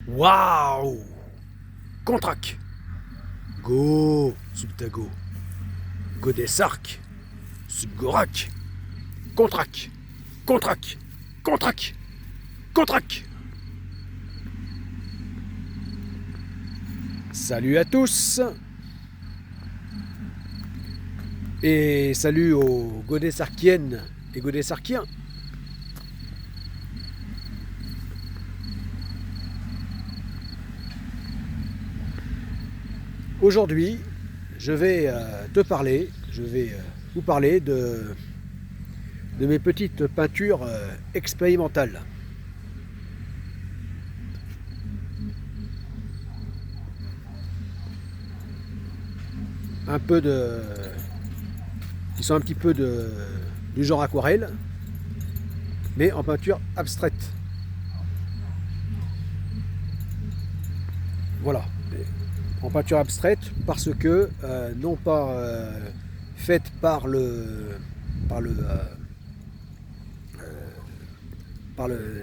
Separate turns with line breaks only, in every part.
Waouh! Contrac! Go! Subtago! Godesark! Subgorak! Contrac! Contrac! Contrac! Contrac! Salut à tous! Et salut aux Godesarkiennes et Godesarkiens! Aujourd'hui, je vais vous parler de mes petites peintures expérimentales. Qui sont un petit peu du genre aquarelle, mais en peinture abstraite. Voilà. En peinture abstraite parce que non pas faite par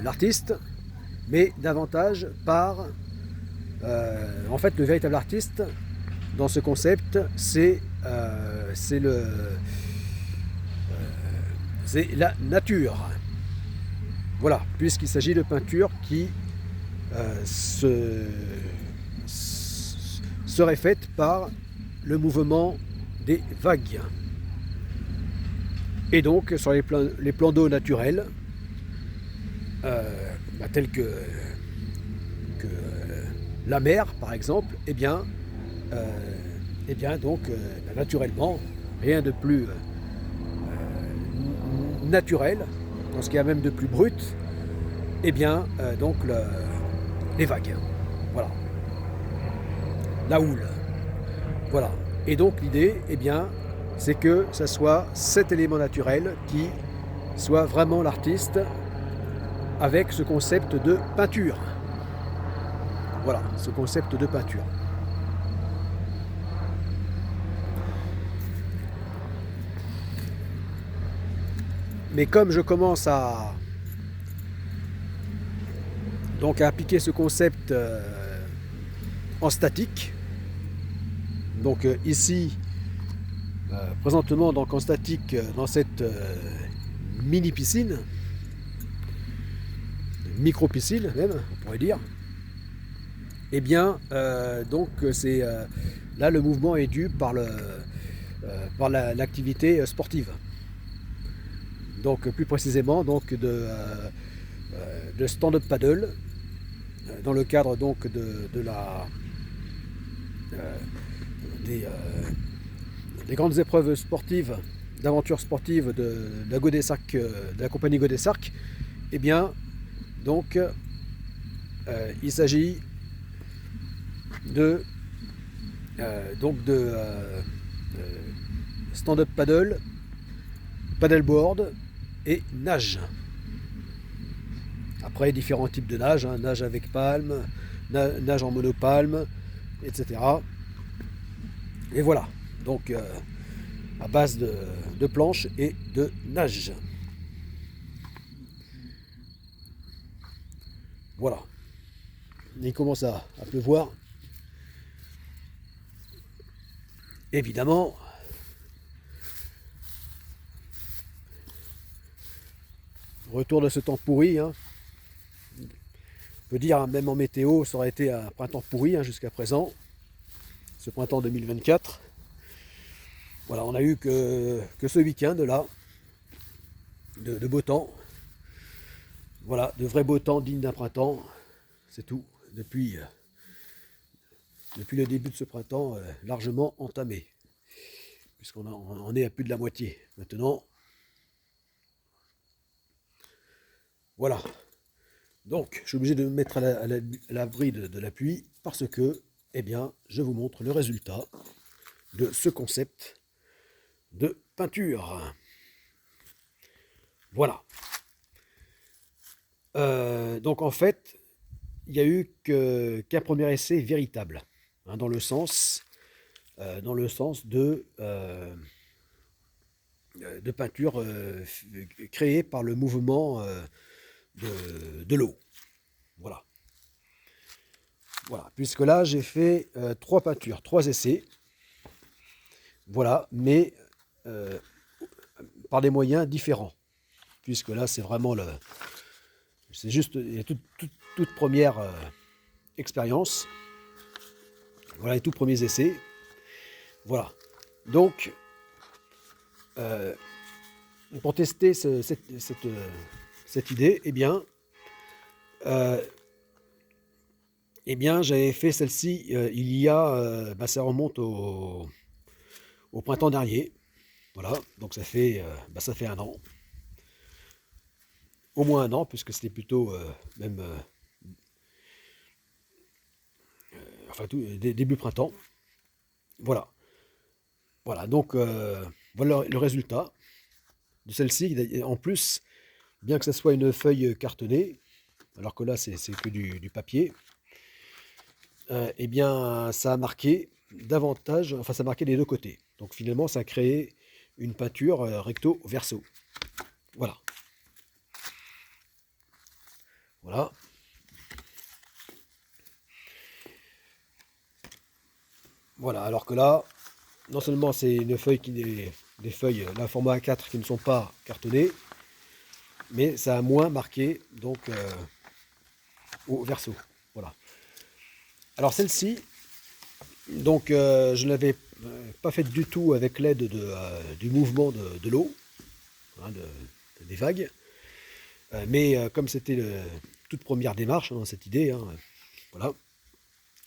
l'artiste, mais davantage par en fait le véritable artiste dans ce concept, c'est la nature. Voilà, puisqu'il s'agit de peintures qui serait faite par le mouvement des vagues. Et donc sur les plans d'eau naturels, tels que la mer par exemple, naturellement, rien de plus naturel, dans ce qu'il y a même de plus brut, les vagues. Voilà. La houle. Voilà. Et donc l'idée, c'est que ce soit cet élément naturel qui soit vraiment l'artiste avec ce concept de peinture. Voilà, ce concept de peinture. Mais comme je commence à appliquer ce concept en statique, donc ici, présentement en statique, dans cette mini piscine, micro piscine même, on pourrait dire, c'est là le mouvement est dû par l'activité sportive. Donc plus précisément de stand-up paddle dans le cadre des grandes épreuves sportives, d'aventures sportives de la compagnie Godesark. Il s'agit de stand-up paddle, paddleboard et nage. Après, différents types de nage, nage avec palme, nage en monopalme, etc. Et voilà, donc à base de planches et de nage. Voilà. Il commence à pleuvoir. Évidemment, retour de ce temps pourri. On peut dire, même en météo, ça aurait été un printemps pourri jusqu'à présent. Ce printemps 2024. Voilà, on a eu que ce week-end là, de beau temps. Voilà, de vrai beau temps digne d'un printemps. C'est tout. Depuis le début de ce printemps, largement entamé. Puisqu'on est à plus de la moitié maintenant. Voilà. Donc, je suis obligé de me mettre à l'abri de la pluie parce que, je vous montre le résultat de ce concept de peinture. Voilà. Donc, en fait, il n'y a eu qu'un premier essai véritable, dans le sens de peinture créée par le mouvement de l'eau. Voilà. Voilà, puisque là j'ai fait 3 peintures, 3 essais. Voilà, mais euh, par des moyens différents. Puisque là c'est vraiment le. C'est juste toute première expérience. Voilà les tout premiers essais. Voilà. Donc, pour tester cette idée, euh, j'avais fait celle-ci il y a, ça remonte au printemps dernier. Voilà, donc ça fait un an, au moins un an, puisque c'était plutôt même, enfin tout, début printemps. Voilà, voilà, donc voilà le résultat de celle-ci. En plus, bien que ce soit une feuille cartonnée, alors que là c'est que du papier, ça a marqué davantage, enfin ça a marqué des deux côtés. Donc finalement ça a créé une peinture recto verso. Voilà, voilà, voilà. Alors que là, non seulement c'est une feuille des feuilles, la format A4 qui ne sont pas cartonnées, mais ça a moins marqué donc au verso. Voilà. Alors celle-ci, donc je ne l'avais pas faite du tout avec l'aide du mouvement de l'eau, hein, des vagues. Mais comme c'était toute première démarche dans cette idée, hein, voilà,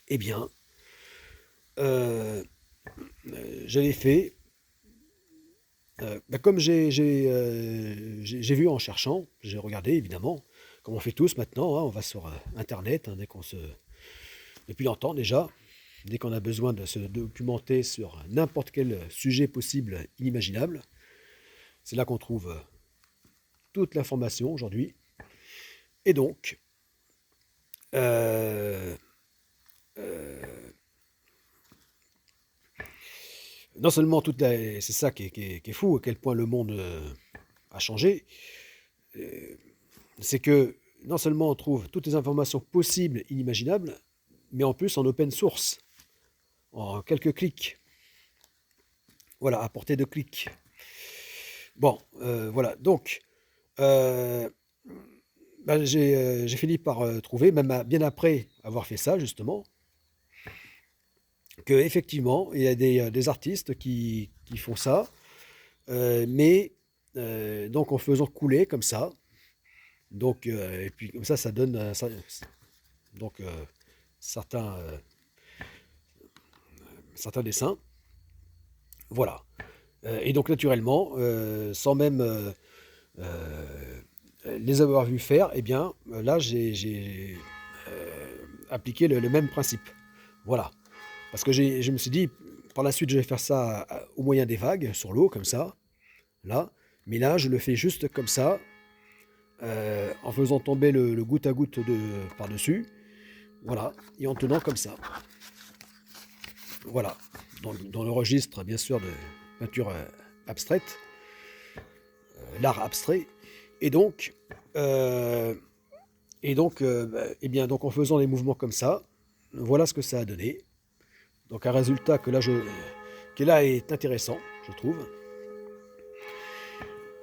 eh bien, euh, j'avais fait, comme j'ai vu en cherchant, j'ai regardé évidemment, comme on fait tous maintenant, hein, on va sur Internet, hein, depuis longtemps déjà, dès qu'on a besoin de se documenter sur n'importe quel sujet possible, inimaginable, c'est là qu'on trouve toute l'information aujourd'hui. Et donc, euh, non seulement c'est ça qui est fou, à quel point le monde a changé, euh, c'est que non seulement on trouve toutes les informations possibles, inimaginables, mais en plus en open source, en quelques clics. Voilà, à portée de clic. Bon, voilà, donc euh, j'ai fini par trouver, même bien après avoir fait ça justement, que effectivement il y a des artistes qui font ça, mais donc en faisant couler comme ça. Donc, et puis comme ça donne donc certains, certains dessins. Voilà. Et donc naturellement, sans même euh, les avoir vus faire, là j'ai appliqué le même principe. Voilà. Parce que je me suis dit, par la suite, je vais faire ça au moyen des vagues, sur l'eau, comme ça, là. Mais là, je le fais juste comme ça, en faisant tomber le goutte à goutte par-dessus. Voilà. Et en tenant comme ça. Voilà. Dans le registre, bien sûr, de peinture abstraite, l'art abstrait. Et donc, euh, donc en faisant des mouvements comme ça, voilà ce que ça a donné. Donc un résultat qui là est intéressant, je trouve.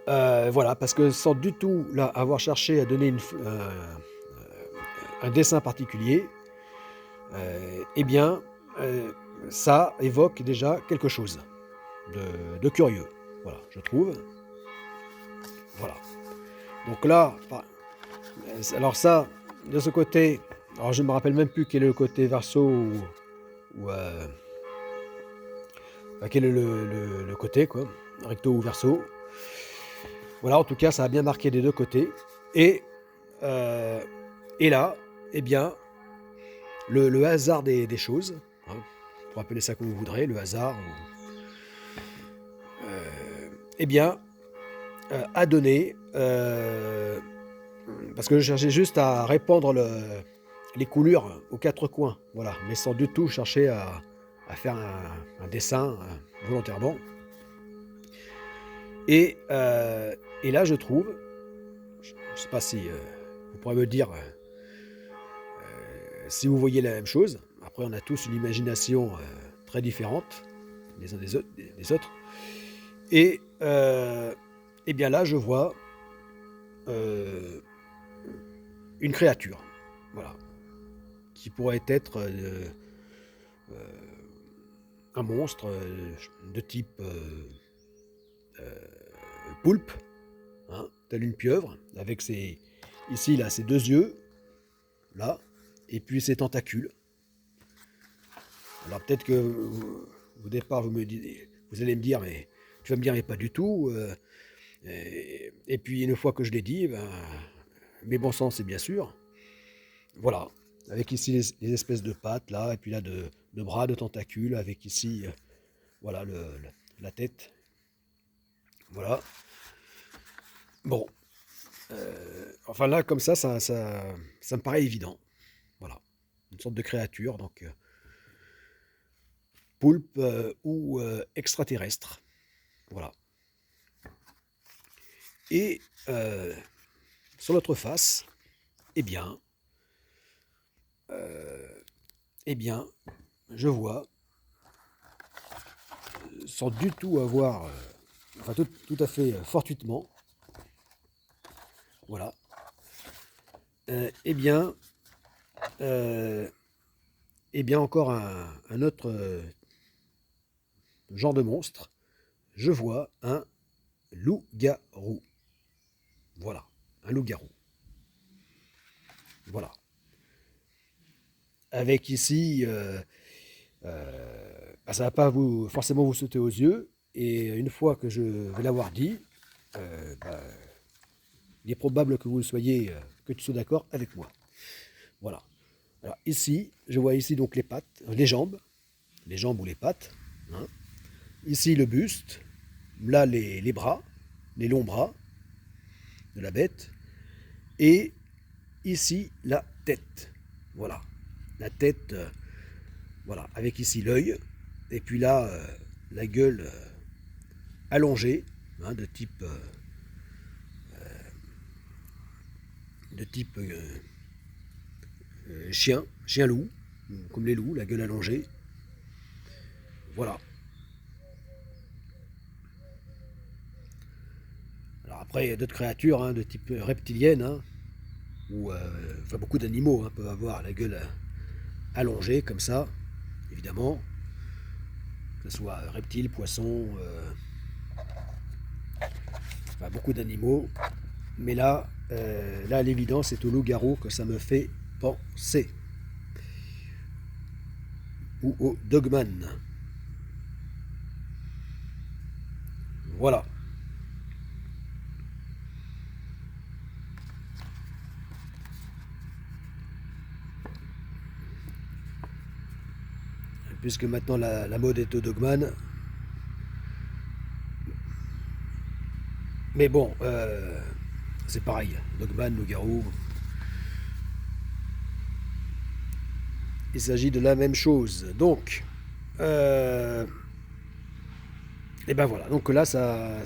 Voilà, parce que sans du tout là avoir cherché à donner un dessin particulier, eh bien, euh, ça évoque déjà quelque chose de curieux. Voilà, je trouve. Voilà. Donc là, alors ça, de ce côté, alors je ne me rappelle même plus quel est le côté verso ou quel est le côté, quoi, recto ou verso. Voilà, en tout cas, ça a bien marqué des deux côtés. Et, euh, et là, eh bien, le hasard des choses, hein, pour appeler ça comme vous voudrez, le hasard, eh bien, a donné, parce que je cherchais juste à répandre les coulures aux quatre coins, voilà, mais sans du tout chercher à faire un dessin volontairement. Et, euh, et là, je trouve, je ne sais pas si vous pourrez me dire si vous voyez la même chose, après on a tous une imagination très différente les uns des autres, et bien là je vois une créature, voilà, qui pourrait être un monstre de type poulpe, hein, tel une pieuvre, avec ses, ici là, ses deux yeux, là, et puis ses tentacules. Alors peut-être que au départ vous allez me dire, mais tu vas me dire, mais pas du tout. Et puis une fois que je l'ai dit, ben, mes bons sens, c'est bien sûr. Voilà, avec ici les espèces de pattes là, et puis là de bras, de tentacules, avec ici, voilà, la tête. Voilà. Bon, enfin là, comme ça me paraît évident. Voilà, une sorte de créature, donc poulpe ou extraterrestre. Voilà. Et sur l'autre face, eh bien, eh bien, je vois, sans du tout avoir, enfin tout à fait fortuitement, voilà, eh bien, euh, eh bien encore un autre genre de monstre. Je vois un loup-garou. Voilà, un loup-garou. Voilà. Avec ici, ça ne va pas forcément vous sauter aux yeux. Et une fois que je vais l'avoir dit, bah, il est probable que vous soyez, que tu sois d'accord avec moi. Voilà. Alors ici, je vois ici donc les pattes, les jambes ou les pattes, hein. Ici le buste, là les bras, les longs bras de la bête, et ici la tête. Voilà, la tête, voilà, avec ici l'œil, et puis là la gueule allongée, hein, de type chien-loup, comme les loups, la gueule allongée. Voilà. Alors après, il y a d'autres créatures, hein, de type reptilienne, hein, où enfin, beaucoup d'animaux, hein, peuvent avoir la gueule allongée comme ça, évidemment, que ce soit reptiles, poissons, enfin, beaucoup d'animaux. Mais là, là à l'évidence, c'est au loup-garou que ça me fait penser. Ou au dogman. Voilà. Puisque maintenant la mode est au dogman. Mais bon, c'est pareil. Dogman, loup-garou. Il s'agit de la même chose. Donc, et ben voilà. Donc là, ça,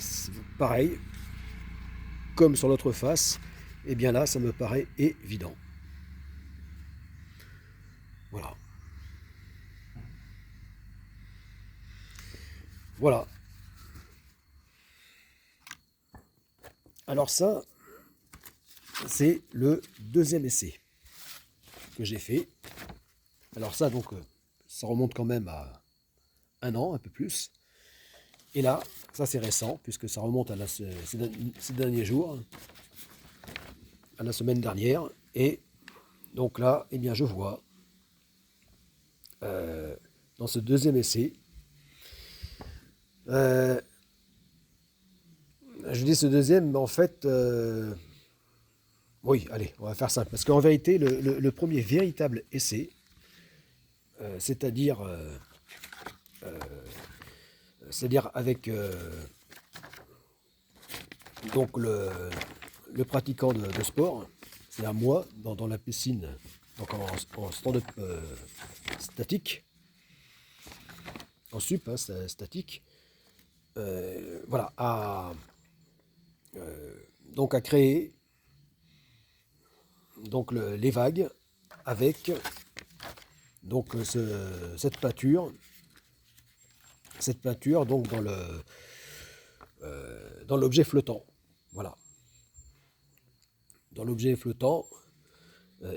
pareil, comme sur l'autre face, et bien là, ça me paraît évident. Voilà. Voilà. Alors ça, c'est le deuxième essai que j'ai fait. Alors ça, donc, ça remonte quand même à un an, un peu plus. Et là, ça c'est récent, puisque ça remonte à ces derniers jours, à la semaine dernière. Et donc là, eh bien, je vois, dans ce deuxième essai, je dis ce deuxième, mais en fait, oui, allez, on va faire simple. Parce qu'en vérité, le premier véritable essai, c'est-à-dire avec donc le pratiquant de sport, c'est à moi, dans la piscine, donc en stand-up statique, en sup, hein, statique, voilà, donc à créer donc les vagues avec donc cette peinture donc dans l'objet flottant. Voilà. Dans l'objet flottant,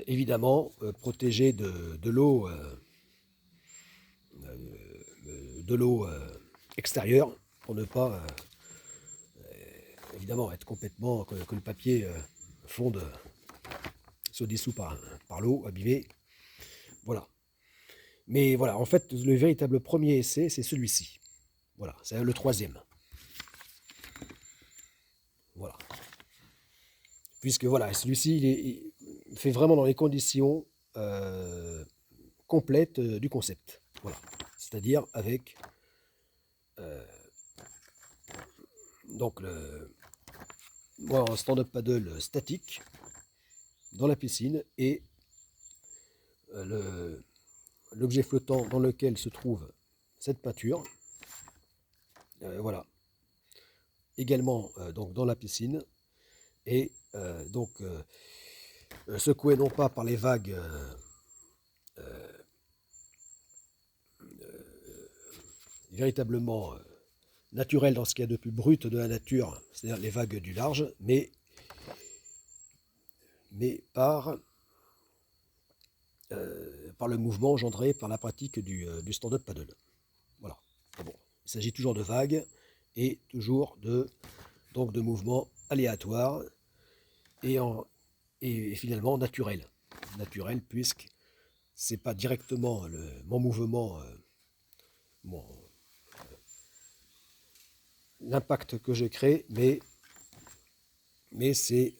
évidemment, protégé de l'eau extérieure pour ne pas évidemment être complètement que le papier fonde, se dissout par l'eau, abîmé. Voilà. Mais voilà, en fait, le véritable premier essai, c'est celui-ci. Voilà, c'est le troisième. Voilà. Puisque voilà, celui-ci, il fait vraiment dans les conditions complètes du concept. Voilà. C'est-à-dire avec donc un stand-up paddle statique dans la piscine et l'objet flottant dans lequel se trouve cette peinture. Voilà. Également donc dans la piscine et secoué non pas par les vagues véritablement naturelles dans ce qu'il y a de plus brut de la nature, c'est-à-dire les vagues du large, mais par le mouvement engendré par la pratique du stand-up paddle. Voilà. Bon, il s'agit toujours de vagues et toujours de mouvements aléatoires et finalement naturels. Naturels puisque c'est pas directement mon mouvement, l'impact que je crée, mais c'est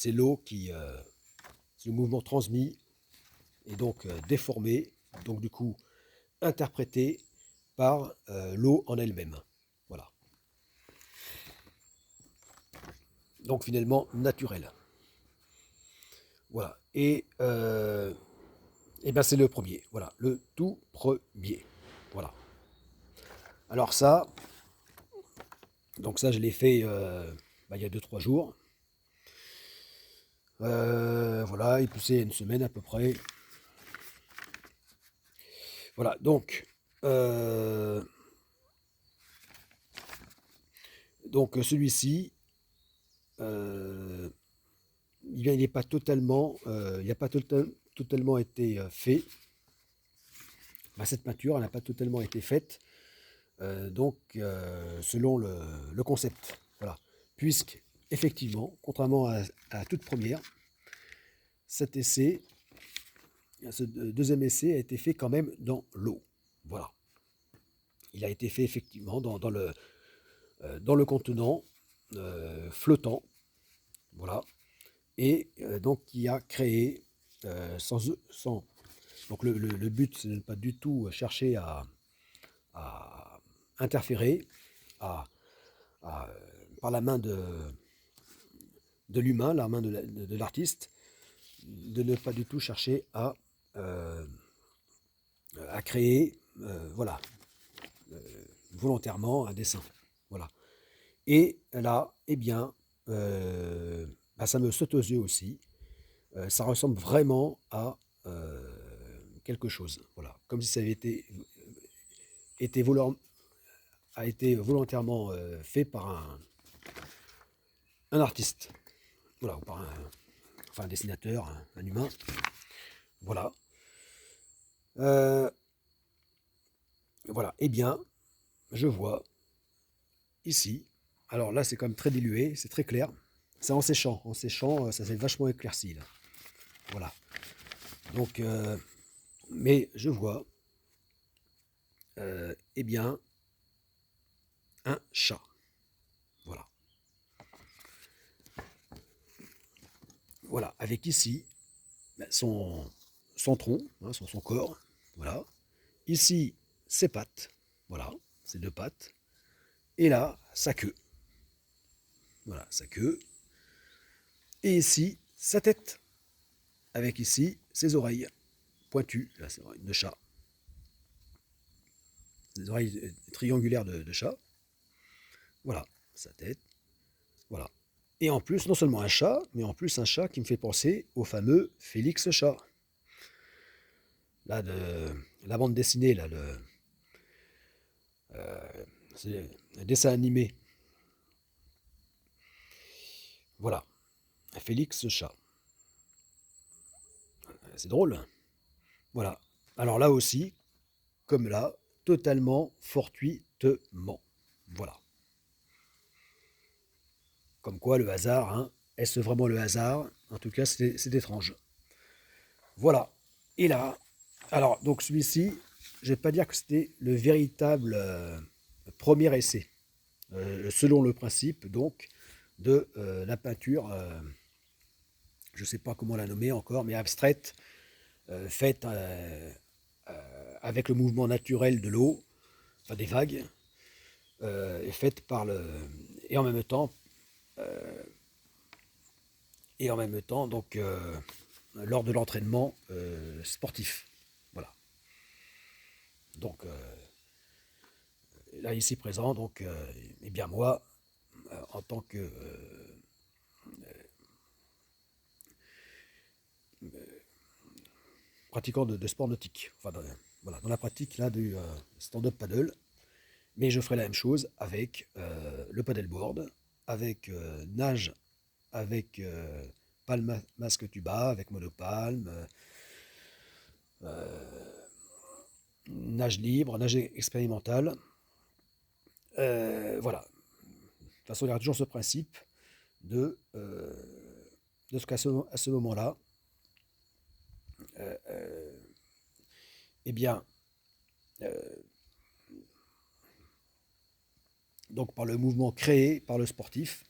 l'eau qui, c'est le mouvement transmis et donc déformé, donc du coup interprété par l'eau en elle-même. Voilà. Donc finalement naturel. Voilà. Et ben c'est le premier. Voilà, le tout premier. Voilà. Alors ça, donc ça je l'ai fait il y a 2-3 jours. Voilà, il poussait une semaine à peu près. Voilà, donc celui-ci, il n'est pas totalement, il n'a pas totalement été fait. Cette peinture, elle n'a pas totalement été faite, selon le concept. Voilà, puisque effectivement, contrairement à la toute première, cet essai, ce deuxième essai a été fait quand même dans l'eau. Voilà. Il a été fait effectivement dans le contenant flottant. Voilà. Et donc qui a créé sans donc le but, c'est de ne pas du tout chercher à interférer par la main de l'humain, la main de l'artiste, de ne pas du tout chercher à créer voilà, volontairement un dessin. Voilà. Et là, eh bien, ça me saute aux yeux aussi. Ça ressemble vraiment à quelque chose. Voilà. Comme si ça avait été volontairement fait par un artiste. Voilà, ou par un dessinateur, un humain. Voilà. Voilà. Eh bien, je vois ici. Alors là, c'est quand même très dilué, c'est très clair. C'est en séchant. En séchant, ça s'est vachement éclairci là. Voilà. Donc, mais je vois, eh bien, un chat. Voilà. Voilà. Avec ici son tronc, hein, son corps. Voilà. Ici, ses pattes. Voilà. Ses deux pattes. Et là, sa queue. Voilà, sa queue. Et ici, sa tête. Avec ici, ses oreilles pointues. Là, c'est oreilles de chat. Des oreilles triangulaires de chat. Voilà, sa tête. Voilà. Et en plus, non seulement un chat, mais en plus un chat qui me fait penser au fameux Félix Chat. là, de la bande dessinée, là, c'est un dessin animé. Voilà, Félix Chat. C'est drôle. Voilà. Alors là aussi, comme là, totalement fortuitement. Voilà. Comme quoi le hasard, hein, est-ce vraiment le hasard? En tout cas, c'est étrange. Voilà. Et là, alors, donc celui-ci, je ne vais pas dire que c'était le véritable premier essai, selon le principe, donc, de la peinture, je ne sais pas comment la nommer encore, mais abstraite, faite avec le mouvement naturel de l'eau, enfin des vagues, et faite par le... Et en même temps, donc, lors de l'entraînement sportif. Voilà. Donc, là, ici présent, donc, eh bien moi, en tant que pratiquant de sport nautique, enfin, voilà, dans la pratique là du stand-up paddle, mais je ferai la même chose avec le paddleboard, avec nage, avec palme masque tuba, avec monopalme, nage libre, nage expérimentale. Voilà. De toute façon, il y aura toujours ce principe de ce qu'à à ce moment-là, eh bien, donc par le mouvement créé par le sportif,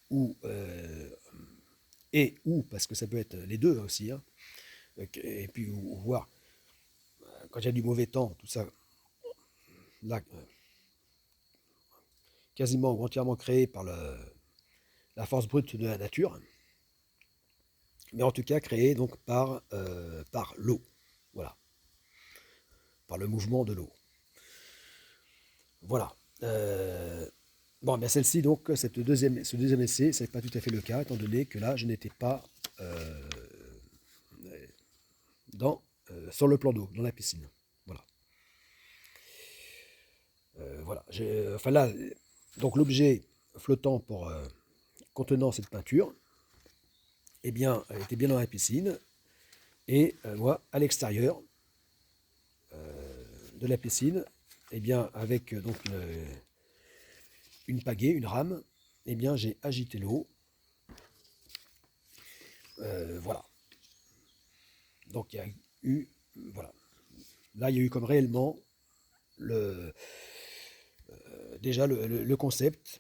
ou ou, parce que ça peut être les deux aussi, hein, et puis ou voir, quand il y a du mauvais temps, tout ça, là, quasiment ou entièrement créé par la force brute de la nature, mais en tout cas créé donc par l'eau, voilà, par le mouvement de l'eau. Voilà. Bon, bien celle-ci, donc, ce deuxième essai, ce n'est pas tout à fait le cas, étant donné que là, je n'étais pas sur le plan d'eau, dans la piscine. Voilà. Voilà. Enfin là, donc l'objet flottant contenant cette peinture, eh bien, elle était bien dans la piscine, et moi, à l'extérieur de la piscine, eh bien, avec donc une pagaie, une rame, eh bien, j'ai agité l'eau. Voilà. Donc, il y a eu, voilà. Là, il y a eu comme réellement déjà le concept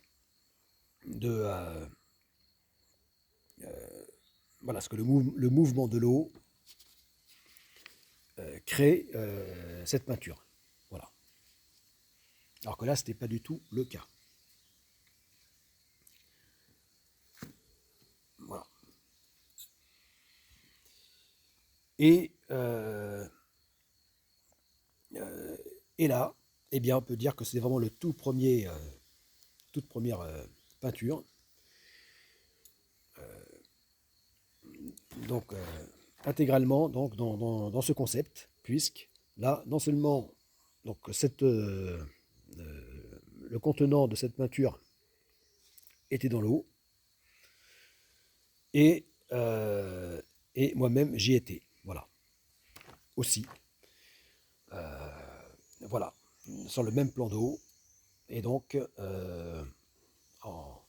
de voilà, ce que le mouvement de l'eau crée cette peinture. Voilà. Alors que là, ce n'était pas du tout le cas. Voilà. Et, et là, eh bien, on peut dire que c'est vraiment le toute première peinture. Donc, intégralement donc, dans ce concept, puisque là, non seulement donc, le contenant de cette peinture était dans l'eau, et, et moi-même j'y étais. Voilà. Aussi. Voilà. Sur le même plan d'eau, et donc en,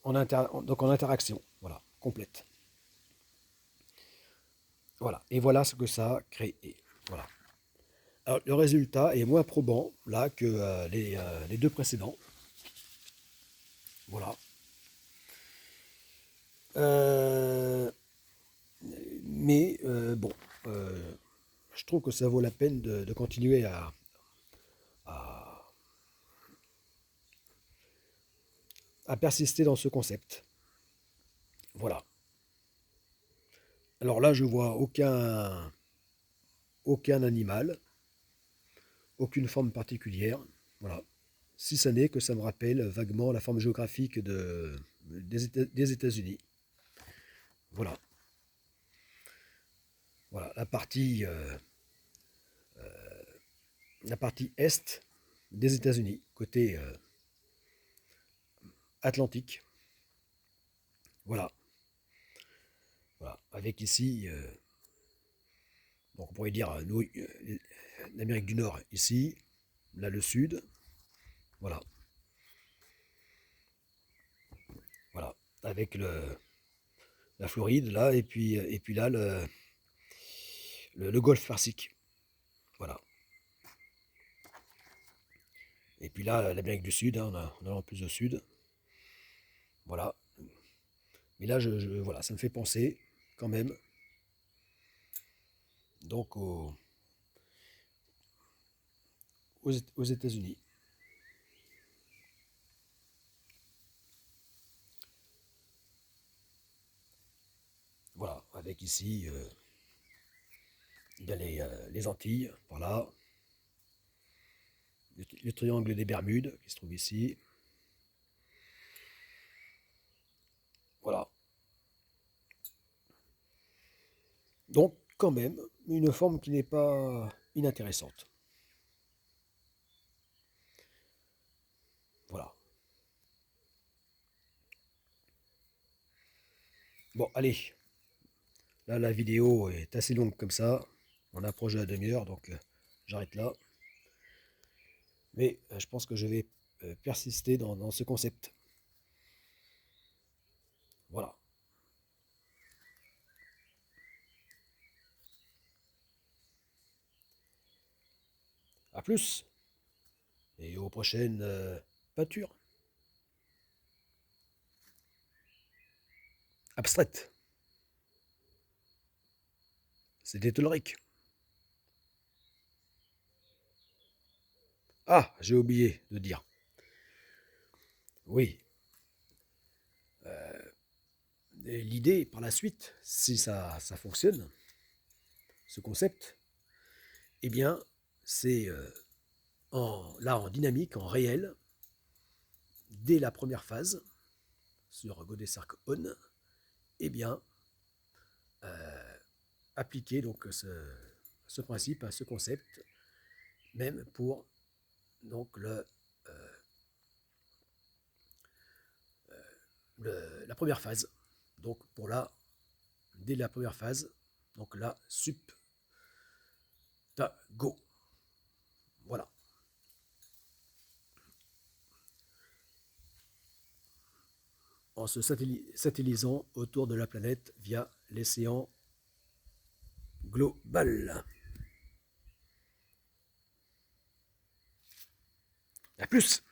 donc en interaction, voilà, complète. Voilà. Et voilà ce que ça a créé. Voilà. Alors, le résultat est moins probant là que les deux précédents. Voilà. Euh, mais bon, je trouve que ça vaut la peine de continuer à, à persister dans ce concept. Voilà. Alors là, je vois aucun animal, aucune forme particulière. Voilà. Si ce n'est que ça me rappelle vaguement la forme géographique des États-Unis. Voilà. Voilà, la partie est des États-Unis, côté Atlantique. Voilà, voilà, avec ici, donc on pourrait dire l'Amérique du Nord ici, là le Sud, voilà, voilà, avec la Floride là, et puis là le golfe Persique, voilà. Et puis là, l'Amérique du Sud, hein, on a en plus au sud. Voilà. Mais là, voilà, ça me fait penser quand même donc aux États-Unis. Voilà, avec ici, il y a les Antilles, par là. Le triangle des Bermudes qui se trouve ici. Voilà. Donc, quand même, une forme qui n'est pas inintéressante. Voilà. Bon, allez. Là, la vidéo est assez longue comme ça. On approche de la demi-heure, donc j'arrête là. Mais je pense que je vais persister dans ce concept. Voilà. À plus et aux prochaines peintures abstraites. C'était Ulrich. Ah, j'ai oublié de dire. Oui. L'idée par la suite, si ça fonctionne, ce concept, eh bien, c'est là en dynamique, en réel, dès la première phase, sur Godé Sark On, eh bien, appliquer donc ce principe, ce concept, même pour donc la première phase. Donc pour là, dès la première phase, donc là, sup, ta, go. Voilà. En se satellisant autour de la planète via l'océan global. A plus!